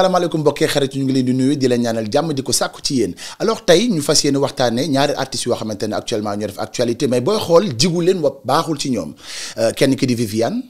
salaamaaleykum mbokkee xarit ñu ngi leen di nuyu di leen ñaanal jàmm di ko sàkku ci yéen alors tey ñu fas yéene waxtaanee ñaari artistes yoo xamante ne actuellement ñoo def actualité mais booy xool jigu leen wa baaxul ci ñoom kenn ki di Viviane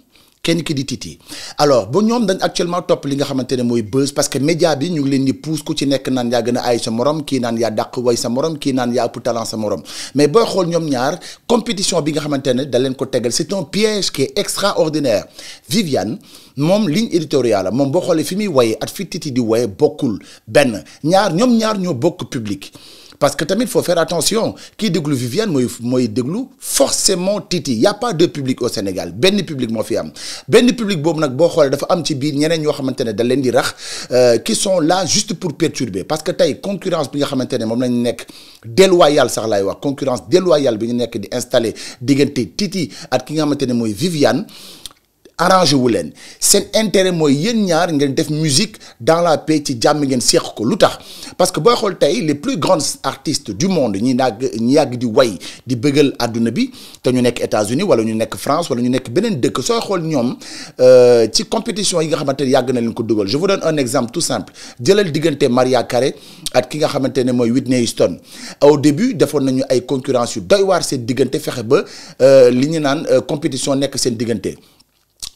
kenn ki di Titi alors ba ñoom dañ actuellement topp li nga xamante ne mooy buzz parce que média bi ñu ngi leen di pousse ku ci nekk naan yaa gën a aay sa morom kii naan yaa dàq way sa morom kii naan yaa ëpp talent sa morom mais booy xool ñoom ñaar compétition bi nga xamante ne da leen ko tegal c'est un piège qui est extraordinaire Viviane moom ligne éditoriale la moom boo xoolee fi muy waye at fi Titi di waye bokkul benn ñoom ñaar ñoo bokk public parce que tamit faut faire attention kii déglu Viviane mooy déglu forcément Titi y a pas de public au Sénégal benn public moo fi am benn public boobu nag boo xoolee dafa am ci biir ñeneen ñoo xamante ne da leen di rax qui sont là juste pour perturber parce que tey concurrence bi nga xamante ne moom lañu nekk déloyale sax laay wax concurrence déloyale bi ñu nekk di installer diggante Titi ak ki nga xamante ne mooy Viviane arrangé wu leen seen intérêt mooy yéen ñaar ngeen def musique dans la paix ci jàmm ngeen seeq ko lu tax parce que booy xool tey les plus grands artistes du monde ñi yàgg di way di bëggal àdduna bi te ñu nekk États-Unis wala ñu nekk France wala ñu nekk beneen dëkk sooy xool ñoom ci compétition yi nga xamante ne yàgg na leen ko dugal je vous donne un exemple tout simple jëlal diggante Mariah Carey ak ki nga xamante ne mooy Whitney Houston au début defoon nañu ay concurrence yu doy waar seen diggante fexe ba li ñu naan compétition nekk seen diggante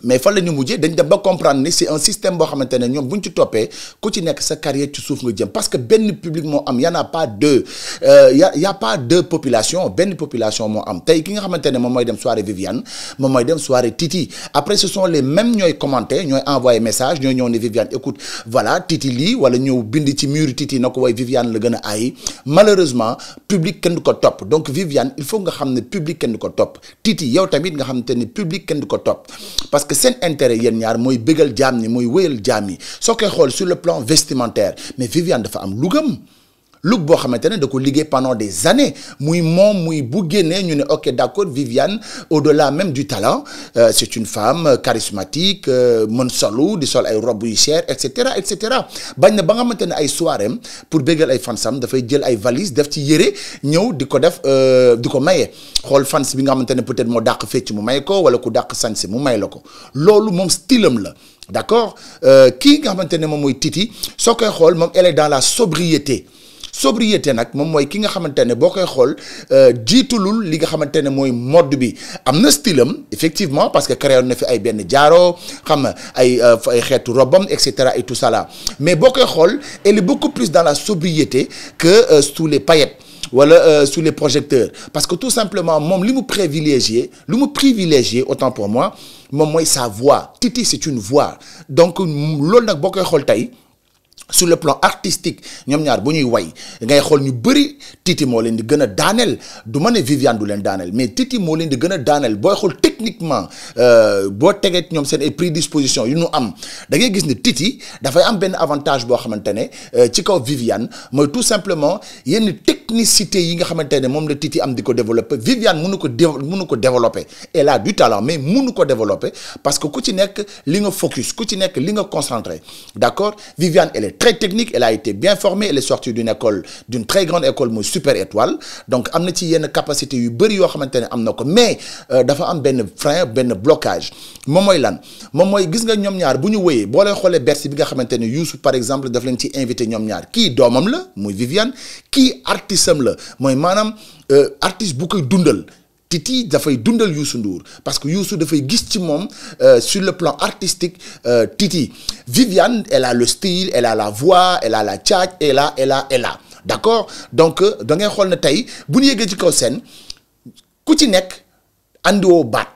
mais fan la ñu mujjee dañ dem ba comprendre ni c'est un système boo xamante ne ñoom bu ñu ci toppee ku ci nekk sa carrière ci suuf nga jëm parce que benn public moo am y en a pas deux y a pas deux populations benn population moo am tey ki nga xamante ne moom mooy dem soirée Viviane moom mooy dem soirée Titi après ce sont les mêmes ñooy commenter ñooy envoyer message ñooy ñëw ne Viviane écoute voilà Titi lii wala ñëw bind ci mur Titi na ko way Viviane la gën a aay malheureusement public kenn du ko topp donc Viviane il faut nga xam ne public kenn du ko topp Titi yow tamit nga xamante ne public kenn du ko topp parce que seen intérêt yéen ñaar mooy bëggal jaam ñi mooy wéyal jaam yi soo koy xool sur le plan vestimentaire mais Viviane dafa am look boo xamante ne da ko liggéey pendant des années muy moom muy bu génnee ñu ne ok d'accord Viviane au-delà même du talent c'est une femme charismatique mën solu di sol ay robes yu cher et cetera bañ na ba nga xamante ne ay soirée pour bëggal ay fansam dafay jël ay valise def ci yére ñëw di ko def di ko maye xool fans bi nga xamante ne peut-être moo dàq fecc mu may ko wala ku dàq sañse mu may la ko loolu moom style am la d'accord kii nga xamante ne moom mooy Titi soo koy xool moom elle est dans la sobriété nag moom mooy ki nga xamante ne boo koy xool jiitulul li nga xamante ne mooy mode bi am na style am effectivement parce que créé na fi ay benn jaaro xam nga ay xeetu robam et cetera et tout ça là mais boo koy xool elle est beaucoup plus dans la sobriété que sous les paillettes wala sous les projecteurs parce que tout simplement moom li mu privilégié autant pour moi moom mooy sa voix Titi c'est une voix donc loolu nag boo koy xool tey sur le plan artistique ñoom ñaar bu ñuy way ngay xool ñu bëri Titi moo leen di gën a daaneel du ma ne Viviane du leen daaneel mais Titi moo leen di gën a daaneel booy xool techniquement boo tegee ñoom seen ay prédisposition yu ñu am da ngay gis ne Titi dafay am benn avantage boo xamante ne ci kaw Viviane mooy tout simplement yenn technicité yi nga xamante ne moom la Titi am di ko développer Viviane mënu ko développer elle a du talent mais mënu ko développer parce que ku ci nekk li nga focus ku ci nekk li nga concentré d'accord Viviane elle est très technique elle a été bien formée elle est sortie d'une très grande école mooy Super Étoile donc am na ci yenn capacité yu bëri yoo xamante ne am na ko mais dafa am benn frein benn blocage moom mooy lan moom mooy gis nga ñoom ñaar bu ñu wëyee boo leen xoolee Bercy bi nga xamante ne Youssou par exemple daf leen ci invité ñoom ñaar kii doomam la muy Viviane kii artiste am la mooy maanaam artiste bu koy dundal Titi dafay dundal Youssou Ndour parce que Youssou dafay gis ci moom sur le plan artistique Titi Viviane elle a le style elle a la voix elle a la tchatch elle a d'accord donc da ngay xool ne tey bu ñu yeggee ci kaw scène ku ci nekk andiwoo baat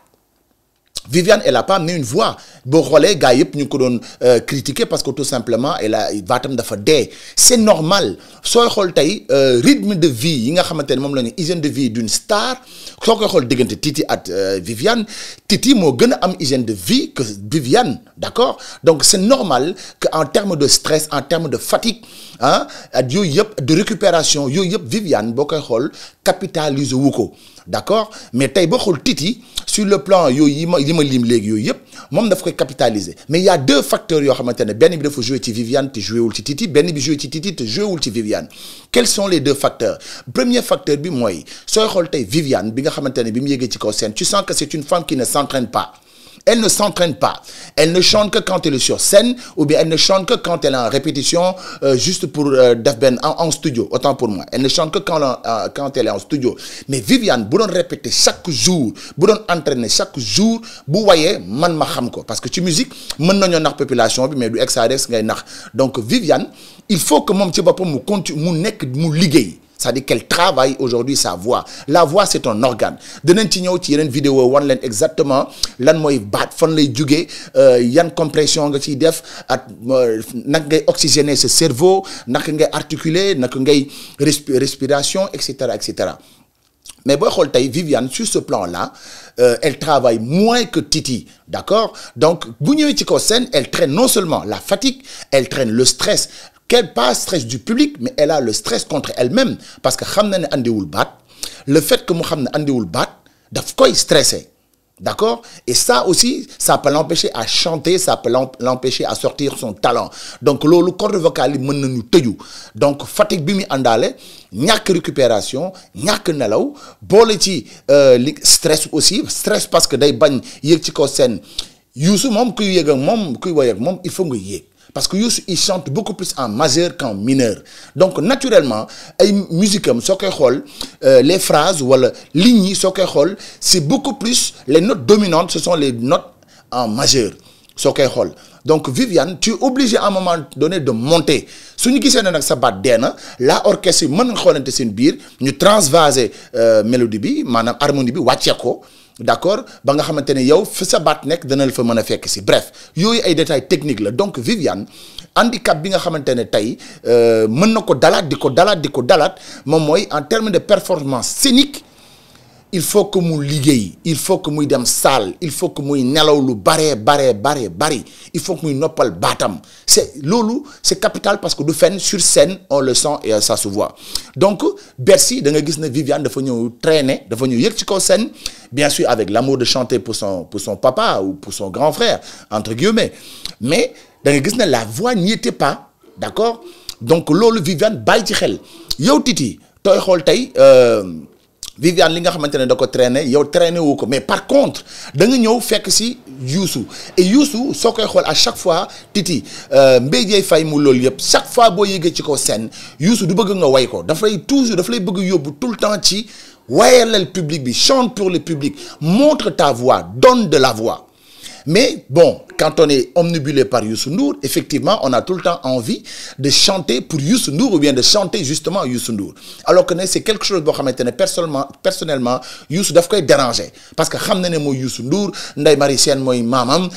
Viviane elle a pas amené une voix boo xoolee gars yëpp ñu ko doon critiquer parce que tout simplement elle a baatam dafa dee c'est normal sooy xool tey rythme de vie yi nga xamante ne moom la ñu hygiène de vie d'une star soo koy xool diggante Titi ak Viviane Titi moo gën a am hygiène de vie que Viviane d'accord donc c'est normal que en termes de stress en termes de fatigue ak yooyu yëpp de récupération yooyu yëpp Viviane boo koy xool capitaliser wu ko d'accord mais tey boo xool Titi sur le plan yooyu yi ma lim léegi yooyu yëpp moom daf koy capitaliser mais il y a deux facteurs yoo xamante ne benn bi dafa jouer ci Viviane te joué wul ci Titi benn bi joué ci Titi te joué wul ci Viviane quels sont les deux facteurs premier facteur bi mooy sooy xool tey Viviane bi nga xamante ne bi mu yéegee ci kaw scène tu sens que c'est une femme qui ne s'entraîne pas Elle ne s'entraîne pas. Elle ne chante que quand elle est sur scène ou bien elle ne chante que quand elle est en répétition juste pour def benn en studio, autant pour moi. Elle ne chante que quand elle est en studio. Mais Viviane bu doon répéter chaque jour, bu doon entraîner chaque jour, bu wayee man ma xam ko parce que ci musique mën nañoo nax population bi mais du ex ngay nax. Donc Viviane, il faut que moom ci boppam mu continue mu nekk mu liggéey. C'est-à-dire qu'elle travaille aujourd'hui sa voix. La voix, c'est un organe. Dinañ ci ñëw ci yeneen vidéo wan leen exactement lan mooy baat fan lay jugee yan compression nga ciy def ak naka ngay oxygéner ce cerveau naka ngay articuler naka ngay respiration et cetera et cetera. Mais booy xool tey Viviane sur ce plan-là elle travaille moins que Titi, d'accord? Donc bu ñëwee ci kaw scène elle traîne non seulement la fatigue, elle traîne le stress. Qu'elle pas stress du public mais elle a le stress contre elle-même parce que xam na ne andiwul baat le fait que mu xam ne andiwul baat daf koy stressé, d'accord? Et ça aussi ça peut l'empêcher à chanter, ça peut l'empêcher à sortir son talent. Donc loolu corde vocale yi mën nañu tëju. Donc fatigue bi muy àndaale ñàkk récupération ñàkk nelaw boole ci li stress aussi stress parce que day bañ yéeg ci kaw scène Youssou moom kuy yéeg ak moom kuy woy ak moom il faut nga yéeg. Parce que Youssou il chante beaucoup plus en majeur qu'en mineur donc naturellement ay musique am soo koy xool les phrases wala lignes yi soo koy xool c'est beaucoup plus les notes dominantes ce sont les notes en majeur soo koy xool donc Viviane tu es obligé à un moment donné de monter su ñu gisee ne nag sa baat dee na la orchestre yi mën nga xoolante seen biir ñu transvaser mélodie bi maanaam harmonie bi wàccee ko. D'accord ba nga xamante ne yow fi sa baat nekk dana la fa mën a fekk si bref yooyu ay détails techniques la donc Viviane handicap bi nga xamante ne tey mën na ko dalaat di ko dalaat moom mooy en termes de performance scénique il faut que mu liggéey il faut que muy dem salle il faut que muy nelaw lu bari il faut que muy noppal baatam c'est capital parce que du fenn sur scène on le sent et ça se voit donc Bercy da nga gis ne Viviane dafa ñëw traîner dafa ñëw yëg ci kaw scène bien sûr avec l'amour de chanter pour son papa ou pour son grand frère entre guillemets mais da nga gis ne la voix n'y était pas d'accord donc loolu Viviane bàyyi ci xel yow Titi tooy xool tey Viviane li nga xamante ne da ko traîner yow traîner wu ko mais par contre da nga ñëw fekk si Youssou et Youssou soo koy xool à chaque fois Titi Mbaye Dieye Faye mu loolu yëpp chaque fois boo yéegee ci kaw scène Youssou du bëgg nga way ko daf lay bëgg yóbbu tout le temps ci wayalal public bi chante pour le public montre ta voix donne de la voix mais bon quand on est omnibulé par Youssou Ndour effectivement on a tout le temps envie de chanter pour Youssou Ndour ou bien de chanter justement Youssou Ndour alors que c'est quelque chose boo xamante ne personnellement Youssou daf koy déranger parce que xam na ne mooy Youssou Ndour Ndeye Marie Sène mooy maamam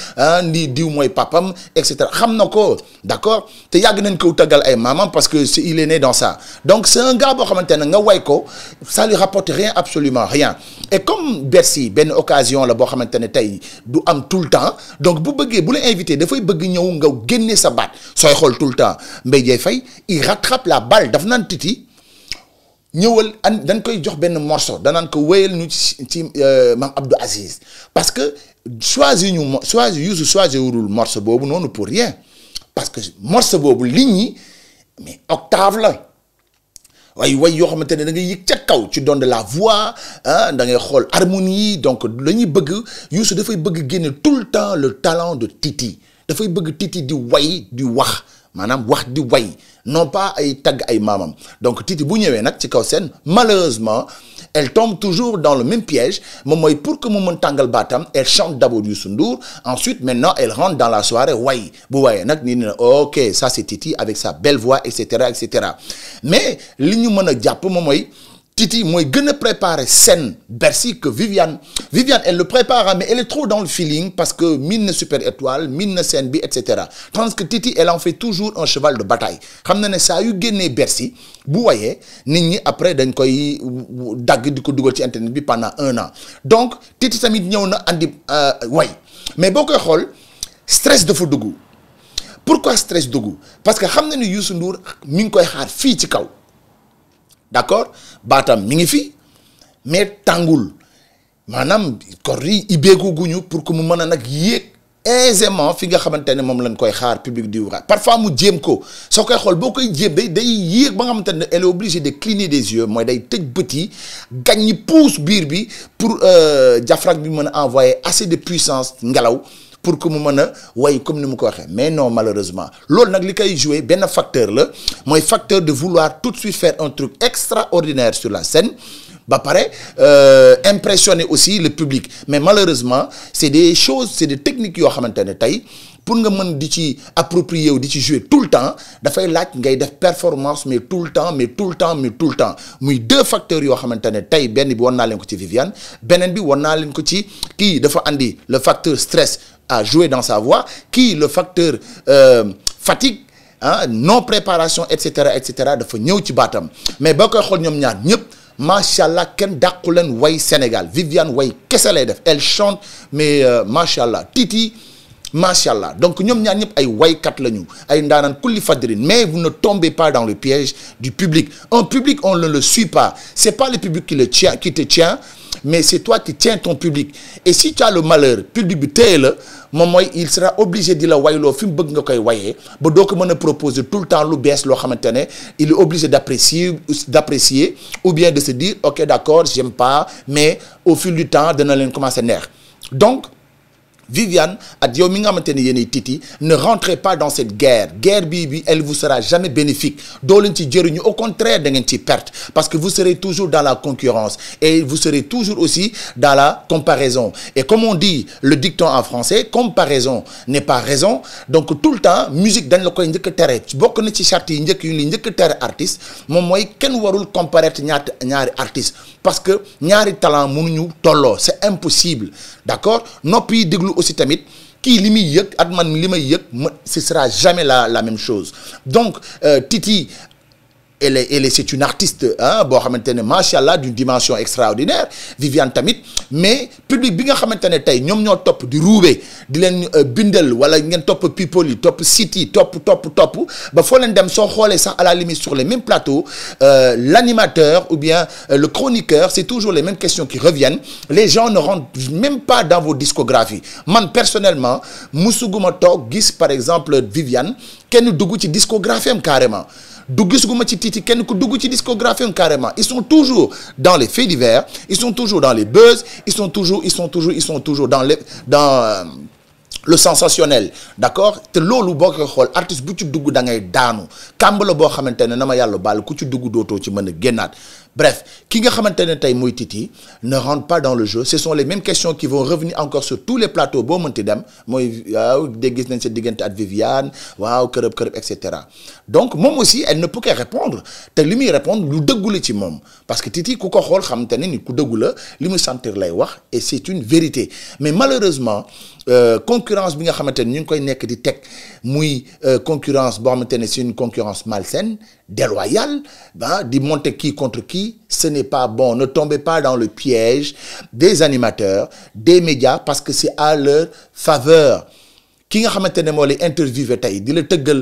ndi diw mooy papam et cetera xam na ko d'accord te yàgg nañ ko taggal ay maamam parce que il est né dans ça donc c'est un gars boo xamante ne nga way ko ça lui rapporte rien absolument rien et comme Bercy benn occasion la boo xamante ne tey du am tout le temps donc bu la invité dafay bëgg ñëw nga génne sa baat sooy xool tout le temps Mbaye Dieye Faye il rattrape la balle daf naan Titi ñëwal dañ koy jox benn morceau danaan ko wéyal ñu ci Mame Abdou Aziz parce que Youssou choisirul morceau boobu noonu pour rien parce que morceau boobu ligne yi mais octave la way yoo xamante ne da ngay yëg ca kaw ci donne de la voix da ngay xool harmonie donc lañuy bëgg Youssou dafay bëgg génne tout le temps le talent de Titi dafay bëgg Titi di way di wax maanaam wax di way non pas ay tagg ay maamam donc Titi bu ñëwee nag ci kaw scène malheureusement elle tombe toujours dans le même piège moom mooy pour que mu mën tàngal baatam elle chante d'abord Youssou Ndour ensuite maintenant elle rentre dans la soirée way bu wayee nag nii ne ok ça c'est Titi avec sa belle voix et cetera mais li ñu mën a jàpp moom mooy Titi mooy gën a préparer scène Bercy que Viviane elle le prépare mais elle est trop dans le feeling parce que mine na Super Étoile mine na scène bi et cetera tandis que Titi elle en fait toujours un cheval de bataille xam na ne saa yu génnee Bercy bu wayee nit ñi après dañ koy dagg di ko dugal ci internet bi pendant 1 an donc Titi tamit ñëw na andi way mais boo koy xool stress dafa dugg pourquoi stress dugg parce que xam na ne Youssou Ndour mi ngi koy xaar fii ci kaw. D'accord baatam mi ngi fi mais tàngul maanaam kor yi ibbeeku guñu pour que mu mën a nag yéeg aisément fi nga xamante ne moom lañ koy xaar public du rap parfois mu jéem ko soo koy xool boo koy jéem day yéeg ba nga xamante ne elle est obligée de cligner des yeux mooy day tëj bët yi gañ ñi pousse biir bi pour diaphragme bi mën a envoyer assez de puissance ngelaw pour que mu mën a way comme ni mu ko waxee mais non malheureusement loolu nag li koy jouer benn facteur la mooy facteur de vouloir tout de suite faire un truc extraordinaire sur la scène ba pare impressionner aussi le public mais malheureusement c'est des choses c'est des techniques yoo xamante ne tey pour nga mën di ci approprier wu di ci jouer tout le temps dafay laaj ngay def performance mais tout le temps muy deux facteurs yoo xamante ne tey benn bi wan naa leen ko ci Viviane beneen bi wan naa leen ko ci kii dafa andi le facteur stress à jouer dans sa voix kii le facteur fatigue non préparation et cetera dafa ñëw ci baatam mais boo koy xool ñoom ñaar ñëpp macha allah kenn dàqu leen way Sénégal Viviane way kese lay def elle chante mais macha allah Titi macha allah donc ñoom ñaar ñëpp ay waykat lañu ay ndaanaan kulli fadrin mais vous ne tombez pas dans le piège du public un public on ne le suit pas c'est pas le public qui te tient mais c'est toi qui tiens ton public et si tu as le malheur public bi téye la moom mooy il sera obligé di la wayloo fi mu bëgg nga koy wayee ba doo ko mën a proposer tout le temps lu bees loo xamante ne il est obligé d'apprécier ou bien de se dire ok d'accord j'aime pas mais au fil du temps dana leen commencer neex donc Viviane ak yow mi nga xamante ne yéenay Titi ne rentrez pas dans cette guerre bi elle vous sera jamais bénéfique doo leen ci jëriñu au contraire da ngeen ci perte parce que vous serez toujours dans la concurrence et vous serez toujours aussi dans la comparaison et comme on dit le dicton en français comparaison n'est pas raison donc tout le temps musique dañ la koy njëkk a tere bokk na ci charte yi njëkk yu li njëkk a tere artiste moom mooy kenn warul comparer ñaari artiste parce que ñaari talent mënuñu tolloo c'est impossible d'accord noppi déglu aussi tamit kii li muy yëg ak man li may yëg ce sera jamais la même chose donc Titi elle est c'est une artiste boo xamante ne macha allah d'une dimension extraordinaire Viviane tamit mais public bi nga xamante ne tey ñoom ñoo topp di ruube di leen bindal wala ngeen topp people yi topp site yi topp ba foo leen dem soo xoolee sax à la limite sur les mêmes plateaux l'animateur ou bien le chroniqueur c'est toujours les mêmes questions qui reviennent les gens ne rentrent même pas dans vos discographies man personnellement musuguma toog gis par exemple Viviane kenn dugg ci discographie am carrément du gisuguma ci Titi kenn ku dugg ci discographie am carrément ils sont toujours dans les faits divers ils sont toujours dans les buzz ils sont toujours dans le sensationnel d'accord te loolu boo koy xool artiste bu ci dugg da ngay daanu kàmb la boo xamante ne na ma yàlla baal ku ci dugg dootoo ci mën a génnaat bref ki nga xamante ne tey mooy Titi ne rentre pas dans le jeu ce sont les mêmes questions qui vont revenir encore sur tous les plateaux boo mënti dem mooy waaw dégg gis nañ sa diggante ak Viviane waaw kërëb et cetera donc moom aussi elle ne peut que répondre te li muy répondre lu dëggu la ci moom parce que Titi ku ko xool xamante ne ni ku dëggu la li mu sentir lay wax et c'est une vérité mais malheureusement concurrence bi nga xamante ne ñu ngi koy nekk di teg muy concurrence boo xamante ne c'est une concurrence malsaine déloyale di monter qui contre qui ce n'est pas bon ne tombez pas dans le piège des animateurs des médias parce que c'est à leur faveur ki nga xamante ne moo lay interviewé tey di la tëggal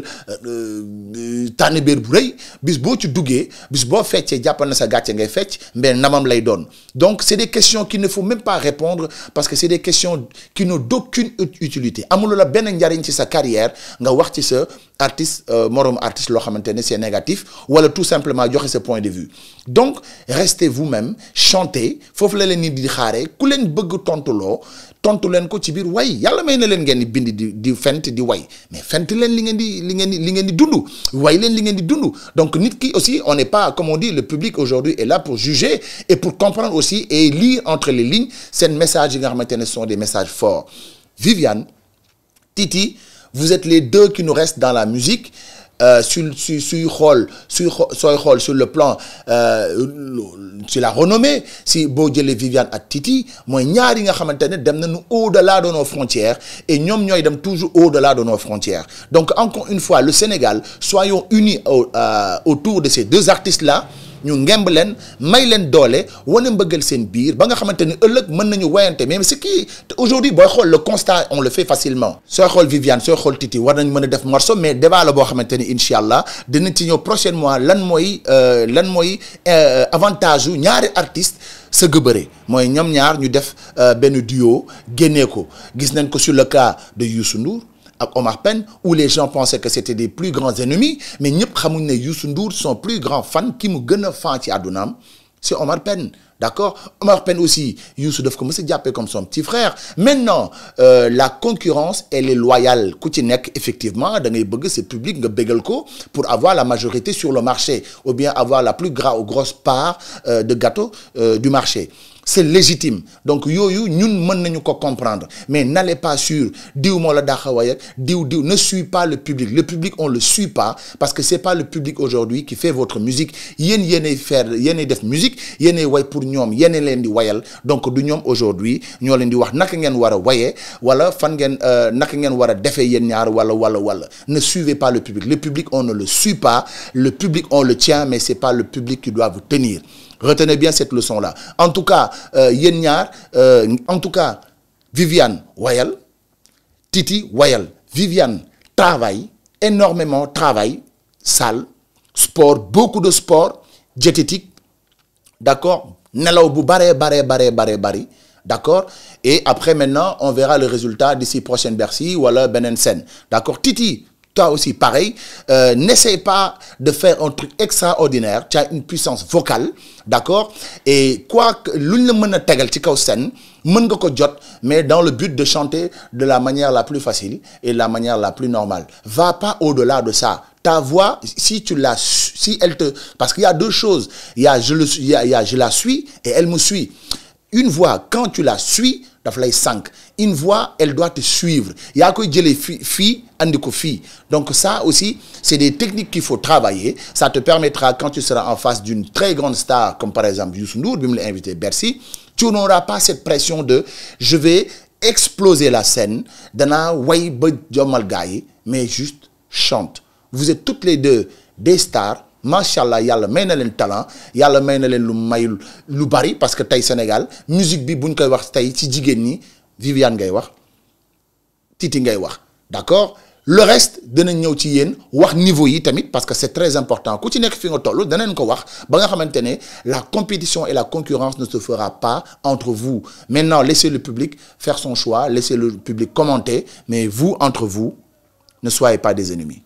tànnibéer bu rëy bis boo ci duggee bis boo feccee jàppal na sa gàcce ngay fecc mais namam lay doon donc c'est des questions qu'il ne faut même pas répondre parce que c'est des questions qui n'ont d'aucune utilité amul la benn njariñ ci sa carrière nga wax ci sa artiste moroom artiste loo xamante ne c'est négatif wala tout simplement joxe sa point de vue donc restez vous-même chantez foofu la leen nit di xaaree ku leen bëgg tontu leen ko ci biir way yàlla may na leen ngeen di bind di fent di way mais fent leen li ngeen di dund way leen li ngeen di dund donc nit ki aussi on n'est pas comme on dit le public aujourd'hui est là pour juger et pour comprendre aussi et lire entre les lignes seen messages yi nga xamante ne sont des messages forts Viviane Titi vous êtes les deux qui nous restent dans la musique sooy xool sur le plan sur la renommée si boo jëlee Viviane ak Titi mooy ñaar yi nga xamante ne dem nañu au-delà de nos frontières et ñoom ñooy dem toujours au-delà de nos frontières donc encore une fois le Sénégal soyons unis autour de ces deux artistes-là ñu ngemb leen may leen doole wane mbëggal seen biir ba nga xamante ni ëllëg mën nañu wayante mais ce qui aujourd'hui booy xool le constat on le fait facilement sooy xool Viviane sooy xool Titi war nañ mën a def morceau mais débat la boo xamante ni incha allah dinañ ci ñëw prochainement lan mooy avantage yu ñaari artistes sëgg bëre mooy ñoom ñaar ñu def benn duo génnee ko gis nañ ko sur le cas de Youssou Ndour ak Omar Pène où les gens pensaient que c'était des plus grands ennemis mais ñëpp xamuñ ne Youssou Ndour son plus grand fan ki mu gën a fan ci àddunaam c'est Omar Pène d'accord Omar Pène aussi Youssou daf ko mës a jàppee comme son petit frère maintenant la concurrence elle est loyale ku ci nekk effectivement da ngay bëgg ce public nga bégal ko pour avoir la majorité sur le marché ou bien avoir la plus grosse part de gâteau du marché c'est légitime donc yooyu ñun mën nañu ko comprendre mais n'allez pas sur diw moo la daaxa way ak diw ne suit pas le public on le suit pas parce que c'est pas le public aujourd'hui qui fait votre musique yéenay def musique yéenay way pour ñoom yéenay leen di wayal donc du ñoom aujourd'hui ñoo leen di wax naka ngeen war a wayee wala fan ngeen naka ngeen war a defee yéen ñaar wala ne suivez pas le public on ne le suit pas le public on le tient mais c'est pas le public qui doit vous tenir. Retenez bien cette leçon-là. En tout cas, yéen ñaar en tout cas Viviane wayal Titi wayal Viviane travaille énormément salle sport beaucoup de sport diététique d'accord nelaw bu baree bari d'accord et après maintenant on verra le résultat d'ici prochaine Bercy wala beneen scène d'accord Titi toi aussi pareil n'essaie pas de faire un truc extraordinaire tu as une puissance vocale d'accord et quoi que luñ la mën a tegal ci kaw scène mën nga ko jot mais dans le but de chanter de la manière la plus facile et la manière la plus normale va pas au-delà de ça ta voix si elle te parce qu'il y a deux choses il y a je la suis et elle me suit une voix quand tu la suis daf lay sànq une voix elle doit te suivre yaa koy jëlee fii andi ko fii donc ça aussi c'est des techniques qu'il faut travailler ça te permettra quand tu seras en face d'une très grande star comme par exemple Youssou Ndour bi mu la invité Bercy tu n'auras pas cette pression de je vais exploser la scène danaa way ba jommal gars yi mais juste chante vous êtes toutes les deux des stars macha allah yàlla may na leen talent yàlla may na leen lu mayul lu bari parce que tey Sénégal musique bi buñ koy wax tey ci jigéen ñi Viviane ngay wax Titi ngay wax d'accord le reste dana ñëw ci yéen wax niveau yi tamit parce que c'est très important ku ci nekk fi nga toll danañ ko wax ba nga xamante ne la compétition et la concurrence ne se fera pas entre vous maintenant laissez le public faire son choix laissez le public commenter mais vous entre vous ne soyez pas des ennemis.